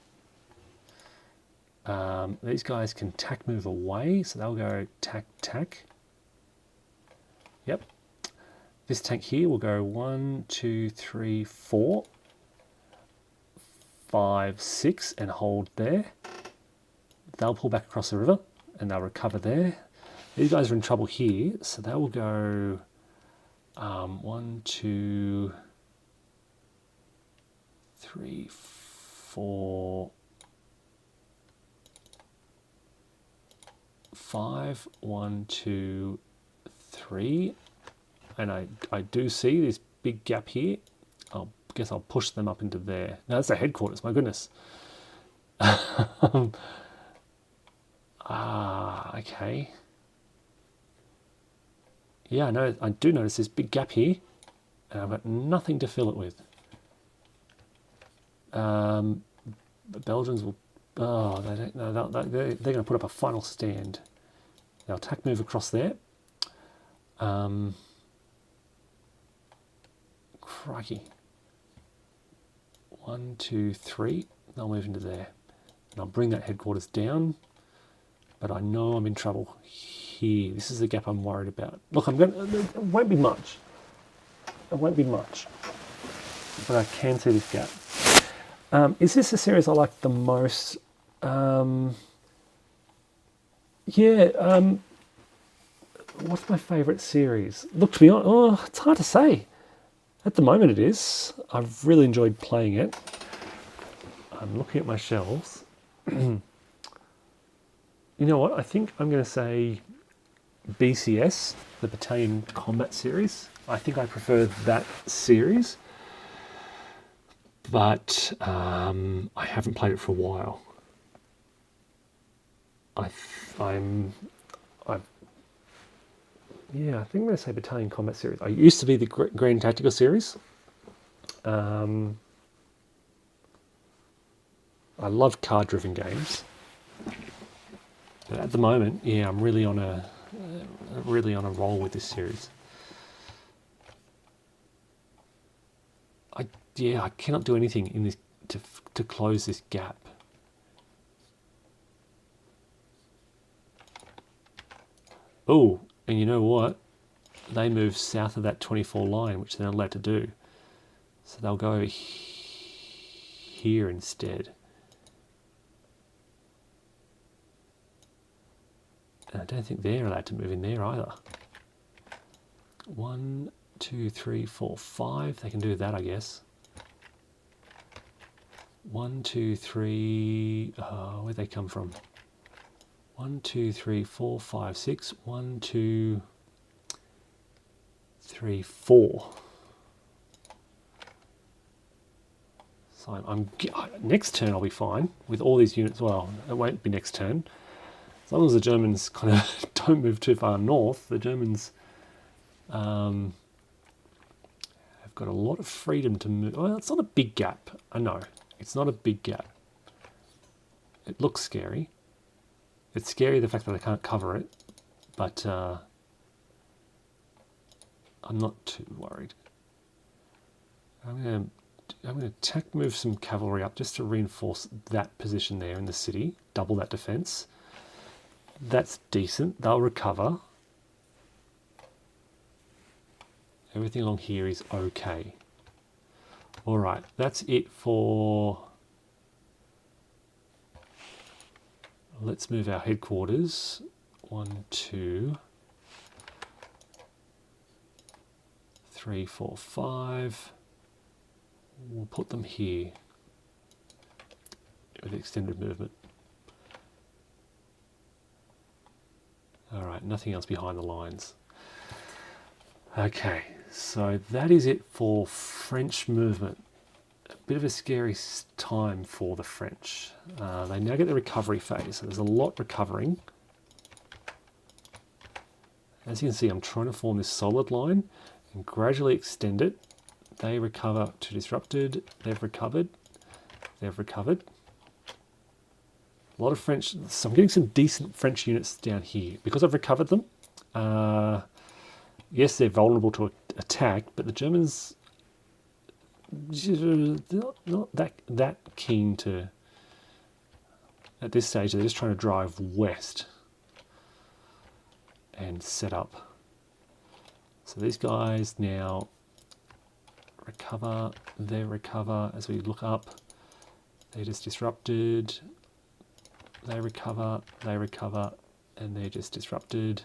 These guys can tack move away, so they'll go tack. Yep. This tank here will go 1, 2, 3, 4, 5, 6 and hold there. They'll pull back across the river and they'll recover there. These guys are in trouble here, so they will go 1, 2, 3, 4, 5. 1, 2, 3. And I do see this big gap here. I guess I'll push them up into there. Now that's the headquarters, my goodness. Okay. Yeah, no, I do notice this big gap here, and I've got nothing to fill it with. But Belgians will. Oh, they don't. No, they're going to put up a final stand. They'll attack move across there. Crikey. 1, 2, 3. They'll move into there, and I'll bring that headquarters down. But I know I'm in trouble here. This is the gap I'm worried about. Look, it won't be much. It won't be much. But I can see this gap. Is this a series I like the most? What's my favourite series? Look, to be honest, it's hard to say. At the moment it is. I've really enjoyed playing it. I'm looking at my shelves. You know what? I think I'm going to say BCS, the Battalion Combat Series. I think I prefer that series. But I haven't played it for a while. I think I'm going to say Battalion Combat Series. I used to be the Grand Tactical Series. I love card-driven games. But at the moment, yeah, I'm really on a roll with this series. I cannot do anything in this to close this gap. Oh, and you know what? They move south of that 24 line, which they're not allowed to do. So they'll go over here instead. And I don't think they're allowed to move in there either. 1, 2, 3, 4, 5. They can do that, I guess. 1, 2, 3. Where'd they come from? 1, 2, 3, 4, 5, 6. 1, 2, 3, 4. So next turn I'll be fine with all these units. Well, it won't be next turn. As long as the Germans kind of don't move too far north, the Germans have got a lot of freedom to move. Well, it's not a big gap. I know. It's not a big gap. It looks scary. It's scary the fact that I can't cover it, but I'm not too worried. I'm going to attack move some cavalry up just to reinforce that position there in the city, double that defense. That's decent. They'll recover. Everything along here is okay. All right, that's it for... Let's move our headquarters. 1, 2, 3, 4, 5. We'll put them here with extended movement. All right, nothing else behind the lines. Okay, so that is it for French movement. A bit of a scary time for the French. They now get the recovery phase. So there's a lot recovering. As you can see, I'm trying to form this solid line and gradually extend it. They recover to disrupted. They've recovered. They've recovered. A lot of French. So I'm getting some decent French units down here. Because I've recovered them, yes, they're vulnerable to attack, but the Germans not that keen to, at this stage, they're just trying to drive west and set up. So these guys now recover, they recover as we look up, they're just disrupted, they recover, and they're just disrupted,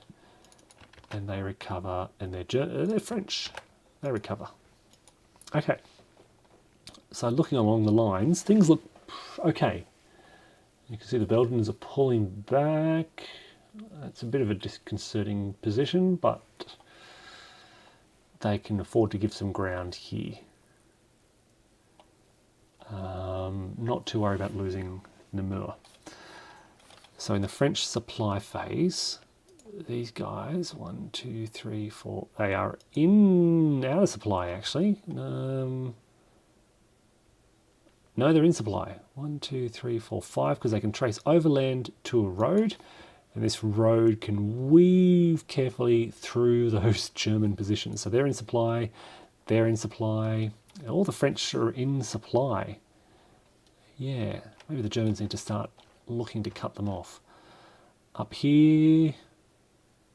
and they recover, and they're French, they recover. Okay, so looking along the lines, things look okay. You can see the Belgians are pulling back. It's a bit of a disconcerting position, but they can afford to give some ground here. Not too worried about losing Namur. So in the French supply phase, these guys, 1, 2, 3, 4, they are out of supply actually. No, they're in supply. 1, 2, 3, 4, 5, because they can trace overland to a road, and this road can weave carefully through those German positions. So they're in supply, they're in supply, all the French are in supply. Yeah, maybe the Germans need to start looking to cut them off. Up here,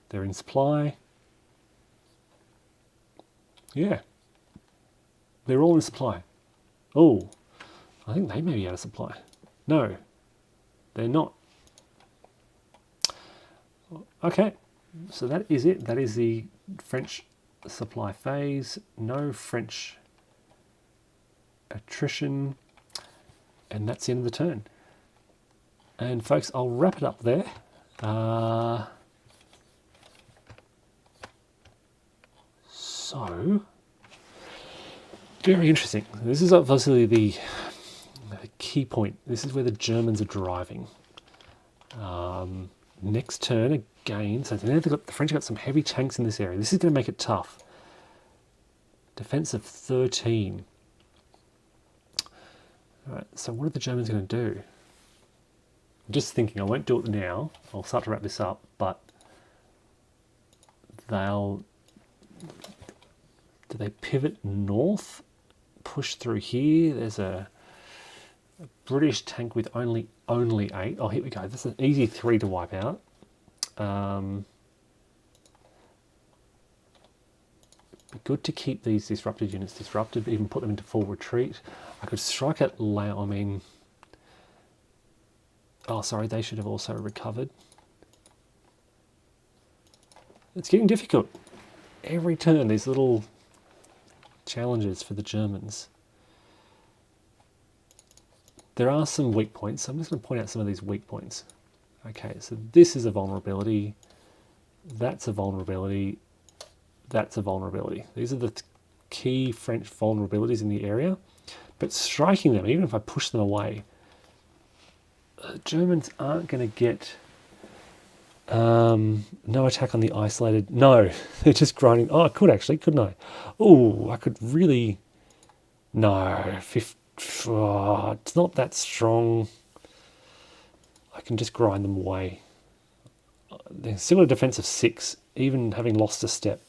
they're in supply. Yeah, they're all in supply. Oh, I think they may be out of supply. No, they're not. Okay, so that is it. That is the French supply phase. No French attrition. And that's the end of the turn. And folks, I'll wrap it up there. So, very interesting. This is obviously the key point. This is where the Germans are driving. Next turn again, so now the French have got some heavy tanks in this area. This is going to make it tough. Defense of 13. Alright, so what are the Germans going to do? I'm just thinking, I won't do it now. I'll start to wrap this up, but do they pivot north? Push through here? There's a British tank with only 8. Oh, here we go. That's an easy 3 to wipe out. Be good to keep these disrupted units disrupted, even put them into full retreat. I could strike at oh, sorry, they should have also recovered. It's getting difficult. Every turn, these little challenges for the Germans. There are some weak points, so I'm just going to point out some of these weak points. Okay, so this is a vulnerability. That's a vulnerability. That's a vulnerability. These are the key French vulnerabilities in the area. But striking them, even if I push them away, the Germans aren't going to get no attack on the isolated. No, they're just grinding. Oh, I could actually, couldn't I? Oh, I could really. No, it's not that strong. I can just grind them away. They're still a defense of 6, even having lost a step.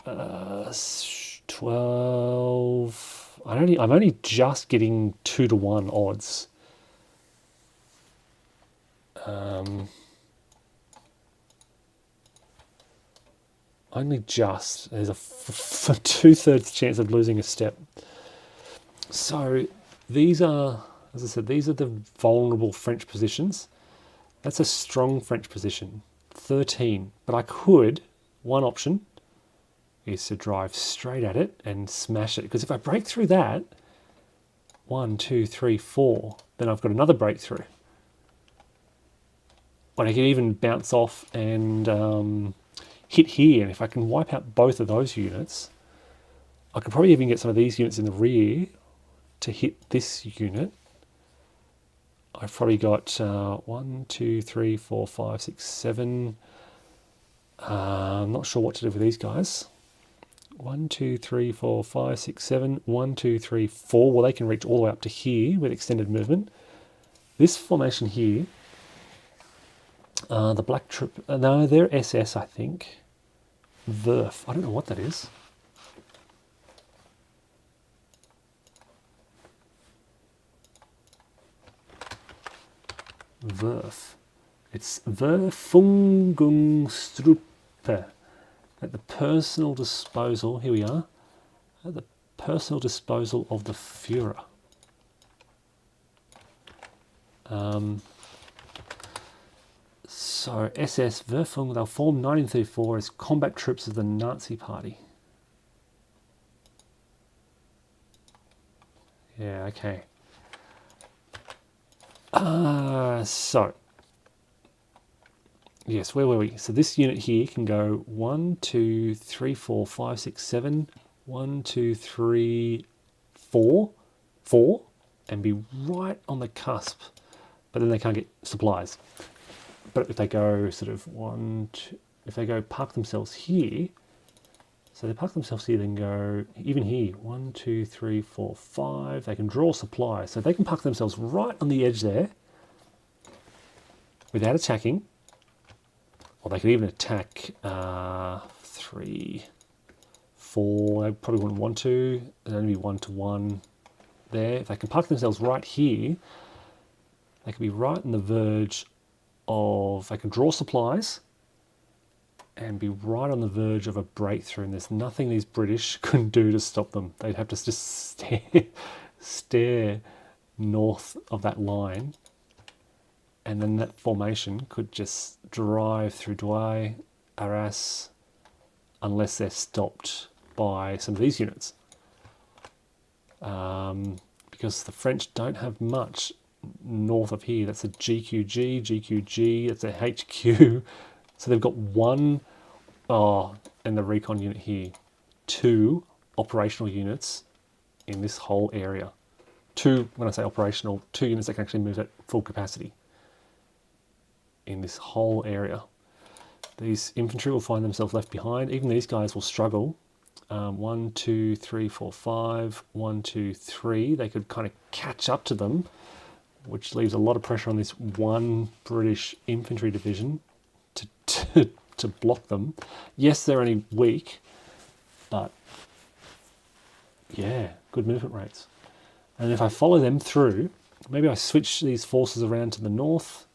12. I'm only just getting 2 to 1 odds. Only just. There's a 2/3 chance of losing a step. So these are, as I said, these are the vulnerable French positions. That's a strong French position. 13. But I could, one option is to drive straight at it and smash it. Because if I break through that, 1, 2, 3, 4, then I've got another breakthrough. But I can even bounce off and hit here. And if I can wipe out both of those units, I could probably even get some of these units in the rear to hit this unit. I've probably got 1, 2, 3, 4, 5, 6, 7. I'm not sure what to do with these guys. 1, 2, 3, 4, 5, 6, 7. 1, 2, 3, 4. Well, they can reach all the way up to here with extended movement. This formation here, the black troop, no, they're SS, I think. Verf, I don't know what that is. Verf. It's Verfungungstruppe. At the personal disposal, here we are, at the personal disposal of the Führer. So SS Verfung, they'll form 1934 as combat troops of the Nazi Party. Yeah, okay. So, yes, where were we? So this unit here can go 1, 2, 3, 4, 5, 6, 7, 1, 2, 3, 4, 4, and be right on the cusp. But then they can't get supplies. But if they go sort of 1, 2, if they go park themselves here, so they park themselves here, then go even here, 1, 2, 3, 4, 5. They can draw supplies, so they can park themselves right on the edge there without attacking. Or they could even attack 3, 4. They probably wouldn't want to. There'd only be 1 to 1 there. If they can park themselves right here, they could be right on the verge of. They can draw supplies and be right on the verge of a breakthrough. And there's nothing these British can do to stop them. They'd have to just stare north of that line. And then that formation could just drive through Douai, Arras, unless they're stopped by some of these units. Because the French don't have much north of here. That's a GQG, that's a HQ. So they've got one, and the recon unit here, 2 operational units in this whole area. 2, when I say operational, 2 units that can actually move at full capacity in this whole area. These infantry will find themselves left behind. Even these guys will struggle. 1, 2, 3, 4, 5. 1, 2, 3. They could kind of catch up to them, which leaves a lot of pressure on this one British infantry division to block them. Yes, they're only weak, but yeah, good movement rates. And if I follow them through, maybe I switch these forces around to the north.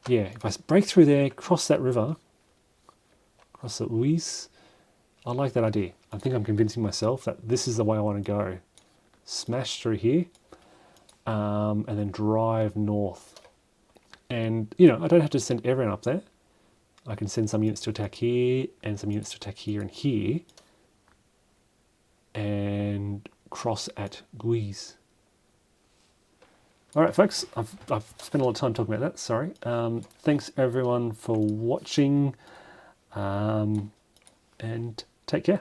Yeah, if I break through there, cross that river, cross the Oise, I like that idea. I think I'm convincing myself that this is the way I want to go. Smash through here, and then drive north. And, you know, I don't have to send everyone up there. I can send some units to attack here, and some units to attack here and here, and cross at Guise. All right, folks, I've spent a lot of time talking about that, sorry. Thanks, everyone, for watching, and take care.